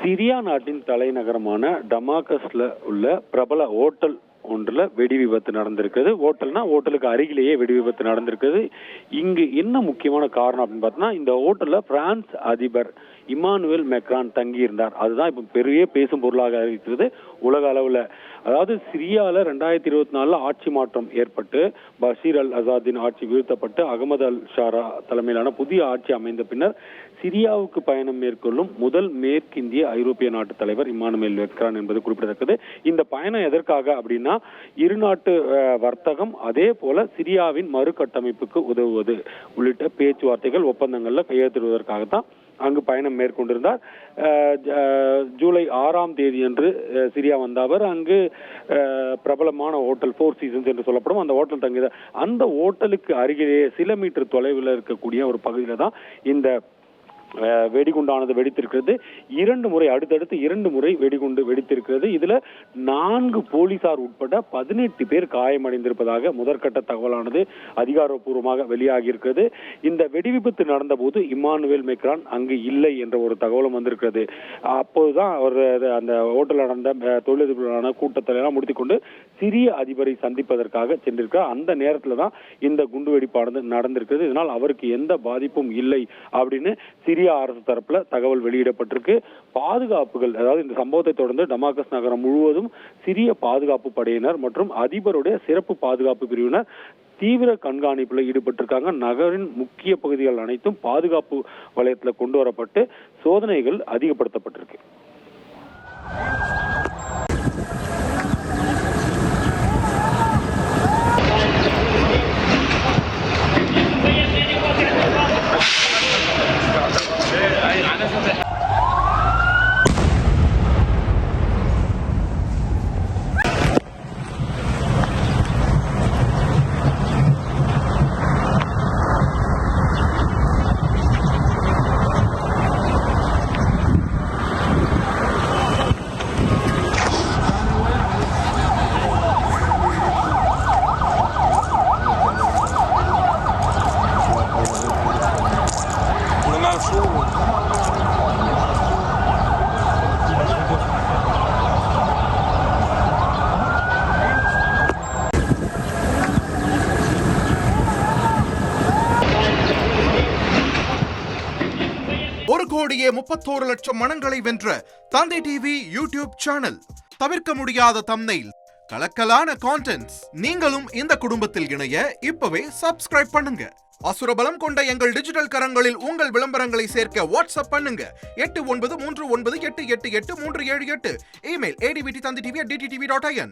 Syria நாட்டின் தலைநகரமான டமாஸ்கஸ்ல உள்ள பிரபல ஓட்டல் ஒன்றுல வெடி விபத்து நடந்திருக்குது. ஓட்டலுக்கு அருகிலேயே வெடி விபத்து நடந்திருக்குது. இங்கு என்ன முக்கியமான காரணம் அப்படின்னு பார்த்தோம்னா, இந்த ஓட்டல்ல பிரான்ஸ் அதிபர் இமானுவேல் மேக்ரான் தங்கி இருந்தார். அதுதான் இப்ப பெரிய பேசும் பொருளாக இருக்கிறது உலக அளவுல. அதாவது சிரியால 2024 ஆட்சி மாற்றம் ஏற்பட்டு பஷீர் அல் அசாத்தின் ஆட்சி வீழ்த்தப்பட்டு அகமது அல் ஷாரா தலைமையிலான புதிய ஆட்சி அமைந்த பின்னர் சிரியாவுக்கு பயணம் மேற்கொள்ளும் முதல் மேற்கிந்திய ஐரோப்பிய நாட்டு தலைவர் இமானுவேல் மேக்ரான் என்பது குறிப்பிடத்தக்கது. இந்த பயணம் எதற்காக அப்படின்னா, இரு நாட்டு வர்த்தகம் அதே போல சிரியாவின் மறுகட்டமைப்புக்கு உதவுவது உள்ளிட்ட பேச்சுவார்த்தைகள் ஒப்பந்தங்கள்ல கையெழுத்திடுவதற்காகத்தான் அங்கு பயணம் மேற்கொண்டிருந்தார். ஜூலை 6ஆம் தேதி அன்று சிரியா வந்த அவர் அங்கு பிரபலமான ஹோட்டல் 4 சீசன்ஸ் என்று சொல்லப்படும் அந்த ஹோட்டல் தங்கியது. அந்த ஹோட்டலுக்கு அருகிலேயே சில மீட்டர் தொலைவில் இருக்கக்கூடிய ஒரு பகுதியில தான் இந்த வெடிகுண்டானது வெடித்திருக்கிறது. அடுத்தடுத்து 2 முறை வெடிகுண்டு வெடித்திருக்கிறது. இதுல 4 போலீசார் உட்பட 18 பேர் காயமடைந்திருப்பதாக முதற்கட்ட தகவலானது அதிகாரப்பூர்வமாக வெளியாகி இருக்கிறது. இந்த வெடி விபத்து நடந்த போது இமானுவேல் மேக்ரான் அங்கு இல்லை என்ற ஒரு தகவலும் வந்திருக்கிறது. அப்போதுதான் அவர் அந்த ஹோட்டல் நடந்த தொழிலதிபர்களான கூட்டத்தில் எல்லாம் முடித்துக்கொண்டு சிரிய அதிபரை சந்திப்பதற்காக சென்றிருக்கிறார். அந்த நேரத்துல தான் இந்த குண்டுவெடிப்பானது நடந்திருக்கிறது. இதனால் அவருக்கு எந்த பாதிப்பும் இல்லை அப்படின்னு சிரியா அரசு தரப்புல தகவல் வெளியிடப்பட்டிருக்கு. பாதுகாப்புகள், அதாவது இந்த சம்பவத்தை தொடர்ந்து டமாஸ்கஸ் நகரம் முழுவதும் சிரிய பாதுகாப்பு படையினர் மற்றும் அதிபருடைய சிறப்பு பாதுகாப்பு பிரிவினர் தீவிர கண்காணிப்புல ஈடுபட்டிருக்காங்க. நகரின் முக்கிய பகுதிகள் அனைத்தும் பாதுகாப்பு வலயத்துல கொண்டு வரப்பட்டு சோதனைகள் அதிகப்படுத்தப்பட்டிருக்கு. ஒரு கோடியே 31 லட்சம் மனங்களை வென்ற தந்தை டிவி யூடியூப் சேனல். தவிர்க்க முடியாத தம்ப்நெயில், கலக்கலான கான்டென்ட்ஸ். நீங்களும் இந்த குடும்பத்தில் இணைய இப்பவே சப்ஸ்கிரைப் பண்ணுங்க. அசுரபலம் கொண்ட எங்கள் டிஜிட்டல் கரங்களில் உங்கள் விளம்பரங்களை சேர்க்க வாட்ஸ்அப் பண்ணுங்க. 893988883778. Email advttv@dttv.in.